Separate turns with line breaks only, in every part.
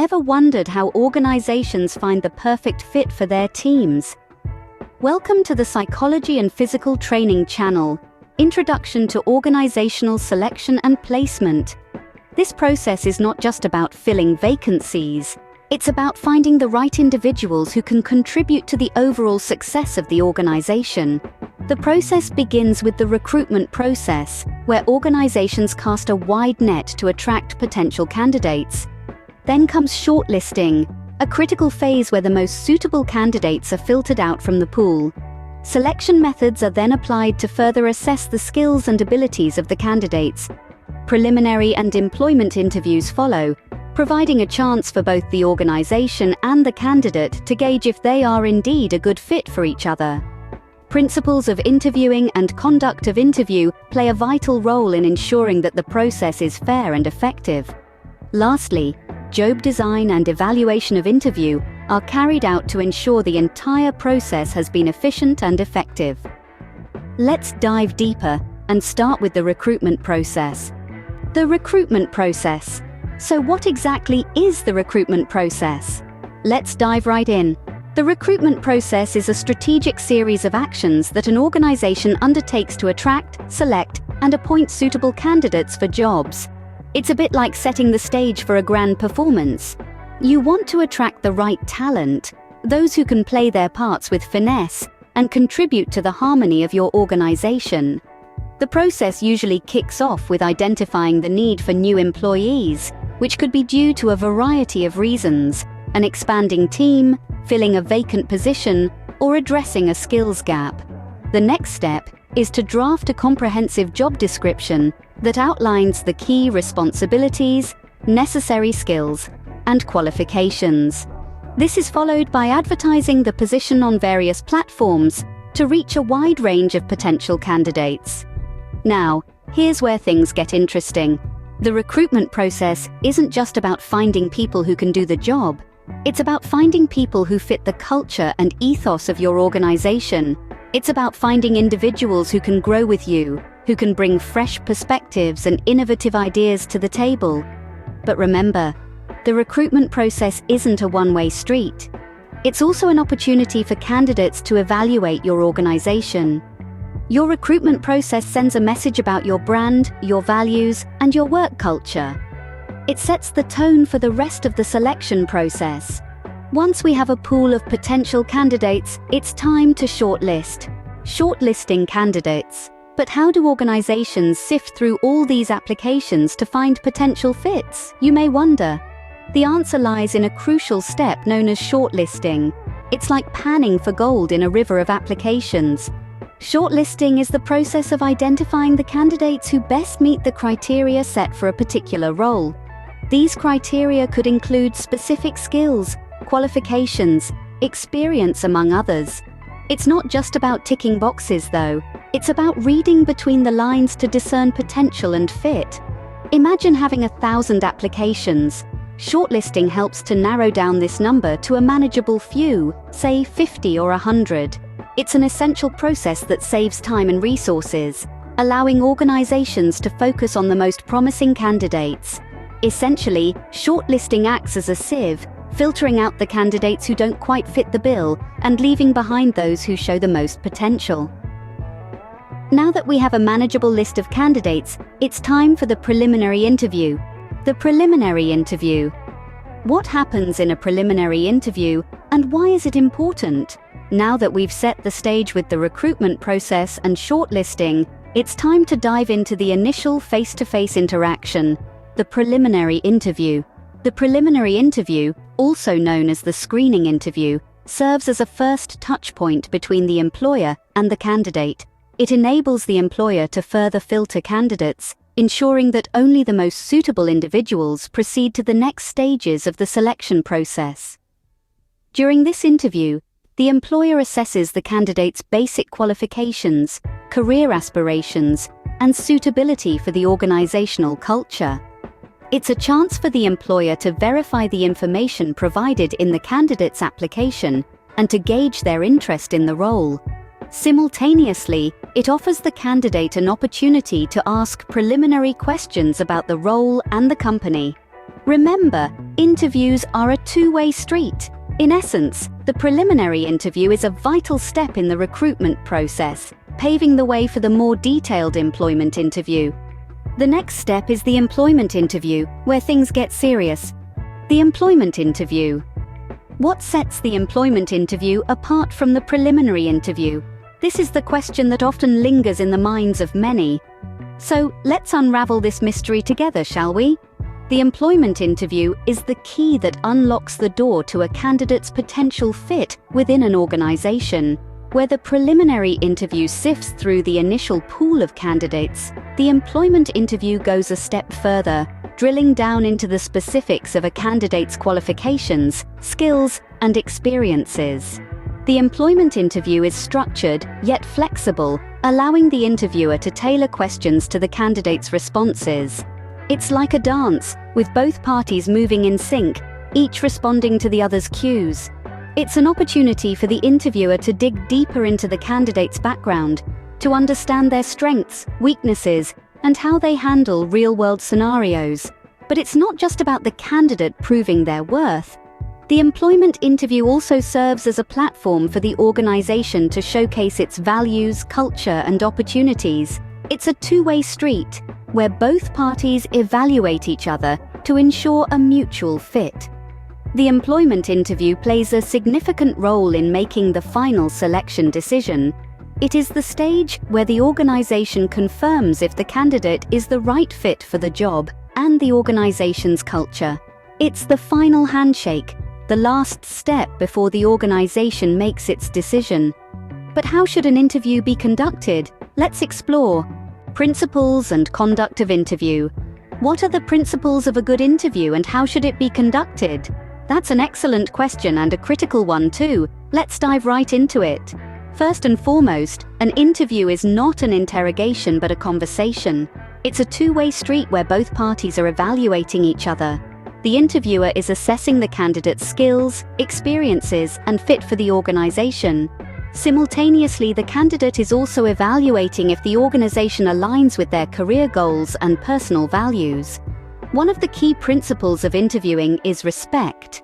Ever wondered how organizations find the perfect fit for their teams? Welcome to the Psychology and Physical Training channel, Introduction to Organizational Selection and Placement. This process is not just about filling vacancies. It's about finding the right individuals who can contribute to the overall success of the organization. The process begins with the recruitment process, where organizations cast a wide net to attract potential candidates. Then comes shortlisting, a critical phase where the most suitable candidates are filtered out from the pool. Selection methods are then applied to further assess the skills and abilities of the candidates. Preliminary and employment interviews follow, providing a chance for both the organization and the candidate to gauge if they are indeed a good fit for each other. Principles of interviewing and conduct of interview play a vital role in ensuring that the process is fair and effective. Lastly, job design and evaluation of interview are carried out to ensure the entire process has been efficient and effective. Let's dive deeper and start with the recruitment process. The recruitment process. So what exactly is the recruitment process? Let's dive right in. The recruitment process is a strategic series of actions that an organization undertakes to attract, select, and appoint suitable candidates for jobs. It's a bit like setting the stage for a grand performance. You want to attract the right talent, those who can play their parts with finesse and contribute to the harmony of your organization. The process usually kicks off with identifying the need for new employees, which could be due to a variety of reasons: an expanding team, filling a vacant position, or addressing a skills gap. The next step is to draft a comprehensive job description that outlines the key responsibilities, necessary skills, and qualifications. This is followed by advertising the position on various platforms to reach a wide range of potential candidates. Now, here's where things get interesting. The recruitment process isn't just about finding people who can do the job. It's about finding people who fit the culture and ethos of your organization. It's about finding individuals who can grow with you, who can bring fresh perspectives and innovative ideas to the table. But remember, the recruitment process isn't a one-way street. It's also an opportunity for candidates to evaluate your organization. Your recruitment process sends a message about your brand, your values, and your work culture. It sets the tone for the rest of the selection process. Once we have a pool of potential candidates, it's time to shortlist. Shortlisting candidates. But how do organizations sift through all these applications to find potential fits, you may wonder? The answer lies in a crucial step known as shortlisting. It's like panning for gold in a river of applications. Shortlisting is the process of identifying the candidates who best meet the criteria set for a particular role. These criteria could include specific skills, qualifications, experience, among others. It's not just about ticking boxes, though. It's about reading between the lines to discern potential and fit. Imagine having 1,000 applications. Shortlisting helps to narrow down this number to a manageable few, say 50 or 100. It's an essential process that saves time and resources, allowing organizations to focus on the most promising candidates. Essentially, shortlisting acts as a sieve, filtering out the candidates who don't quite fit the bill and leaving behind those who show the most potential. Now that we have a manageable list of candidates, it's time for the preliminary interview. The preliminary interview. What happens in a preliminary interview, and why is it important? Now that we've set the stage with the recruitment process and shortlisting, it's time to dive into the initial face-to-face interaction, the preliminary interview. The preliminary interview, also known as the screening interview, serves as a first touch-point between the employer and the candidate. It enables the employer to further filter candidates, ensuring that only the most suitable individuals proceed to the next stages of the selection process. During this interview, the employer assesses the candidate's basic qualifications, career aspirations, and suitability for the organizational culture. It's a chance for the employer to verify the information provided in the candidate's application and to gauge their interest in the role. Simultaneously, it offers the candidate an opportunity to ask preliminary questions about the role and the company. Remember, interviews are a two-way street. In essence, the preliminary interview is a vital step in the recruitment process, paving the way for the more detailed employment interview. The next step is the employment interview, where things get serious. The employment interview. What sets the employment interview apart from the preliminary interview? This is the question that often lingers in the minds of many. So, let's unravel this mystery together, shall we? The employment interview is the key that unlocks the door to a candidate's potential fit within an organization. Where the preliminary interview sifts through the initial pool of candidates, the employment interview goes a step further, drilling down into the specifics of a candidate's qualifications, skills, and experiences. The employment interview is structured, yet flexible, allowing the interviewer to tailor questions to the candidate's responses. It's like a dance, with both parties moving in sync, each responding to the other's cues. It's an opportunity for the interviewer to dig deeper into the candidate's background, to understand their strengths, weaknesses, and how they handle real-world scenarios. But it's not just about the candidate proving their worth. The employment interview also serves as a platform for the organization to showcase its values, culture, and opportunities. It's a two-way street, where both parties evaluate each other to ensure a mutual fit. The employment interview plays a significant role in making the final selection decision. It is the stage where the organization confirms if the candidate is the right fit for the job and the organization's culture. It's the final handshake, the last step before the organization makes its decision. But how should an interview be conducted? Let's explore. Principles and conduct of interview. What are the principles of a good interview and how should it be conducted? That's an excellent question and a critical one too. Let's dive right into it. First and foremost, an interview is not an interrogation but a conversation. It's a two-way street where both parties are evaluating each other. The interviewer is assessing the candidate's skills, experiences, and fit for the organization. Simultaneously, the candidate is also evaluating if the organization aligns with their career goals and personal values. One of the key principles of interviewing is respect.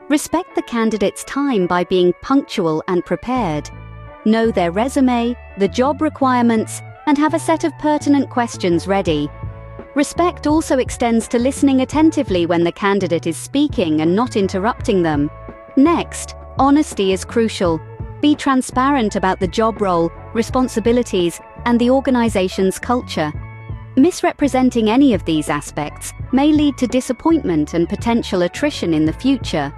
Respect the candidate's time by being punctual and prepared. Know their resume, the job requirements, and have a set of pertinent questions ready. Respect also extends to listening attentively when the candidate is speaking and not interrupting them. Next, honesty is crucial. Be transparent about the job role, responsibilities, and the organization's culture. Misrepresenting any of these aspects may lead to disappointment and potential attrition in the future.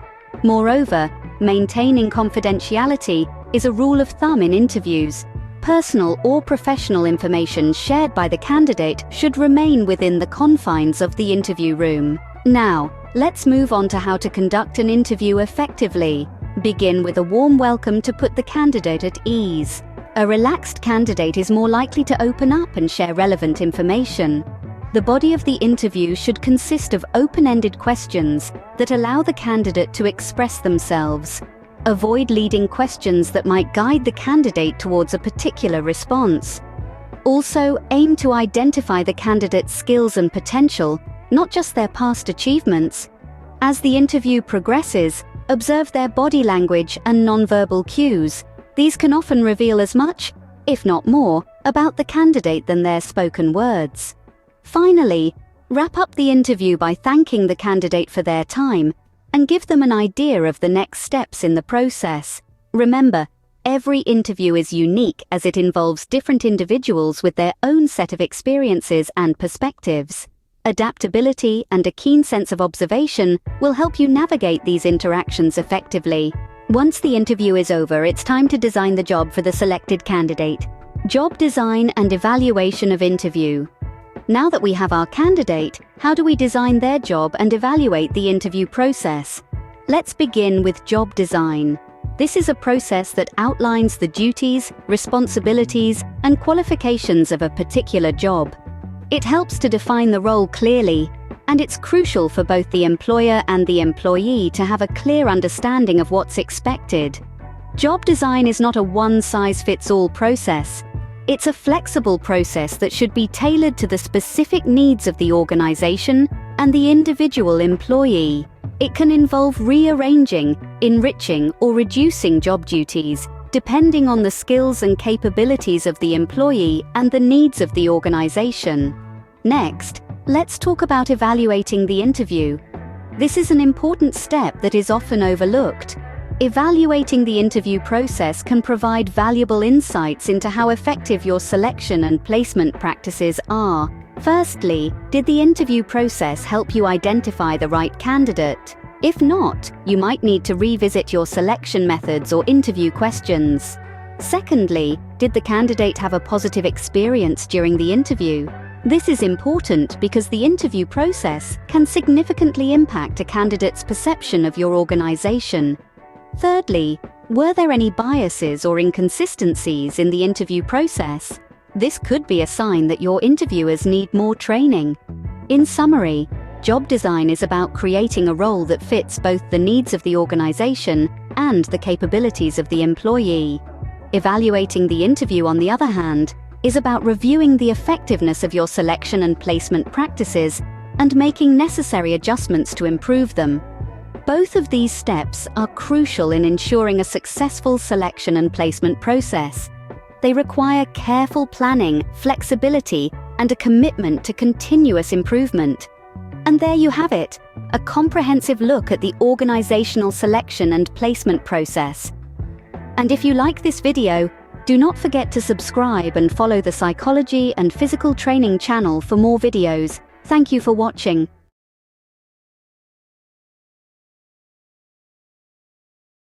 Moreover, maintaining confidentiality is a rule of thumb in interviews. Personal or professional information shared by the candidate should remain within the confines of the interview room. Now, let's move on to how to conduct an interview effectively. Begin with a warm welcome to put the candidate at ease. A relaxed candidate is more likely to open up and share relevant information. The body of the interview should consist of open-ended questions that allow the candidate to express themselves. Avoid leading questions that might guide the candidate towards a particular response. Also, aim to identify the candidate's skills and potential, not just their past achievements. As the interview progresses, observe their body language and nonverbal cues. These can often reveal as much, if not more, about the candidate than their spoken words. Finally, wrap up the interview by thanking the candidate for their time and give them an idea of the next steps in the process. Remember, every interview is unique as it involves different individuals with their own set of experiences and perspectives. Adaptability and a keen sense of observation will help you navigate these interactions effectively. Once the interview is over, it's time to design the job for the selected candidate. Job design and evaluation of interview. Now that we have our candidate, how do we design their job and evaluate the interview process? Let's begin with job design. This is a process that outlines the duties, responsibilities, and qualifications of a particular job. It helps to define the role clearly, and it's crucial for both the employer and the employee to have a clear understanding of what's expected. Job design is not a one-size-fits-all process. It's a flexible process that should be tailored to the specific needs of the organization and the individual employee. It can involve rearranging, enriching, or reducing job duties, depending on the skills and capabilities of the employee and the needs of the organization. Next, let's talk about evaluating the interview. This is an important step that is often overlooked. Evaluating the interview process can provide valuable insights into how effective your selection and placement practices are. Firstly, did the interview process help you identify the right candidate? If not, you might need to revisit your selection methods or interview questions. Secondly, did the candidate have a positive experience during the interview? This is important because the interview process can significantly impact a candidate's perception of your organization. Thirdly, were there any biases or inconsistencies in the interview process? This could be a sign that your interviewers need more training. In summary, job design is about creating a role that fits both the needs of the organization and the capabilities of the employee. Evaluating the interview, on the other hand, is about reviewing the effectiveness of your selection and placement practices and making necessary adjustments to improve them. Both of these steps are crucial in ensuring a successful selection and placement process. They require careful planning, flexibility, and a commitment to continuous improvement. And there you have it, a comprehensive look at the organizational selection and placement process. And if you like this video, do not forget to subscribe and follow the Psychology and Physical Training channel for more videos. Thank you for watching.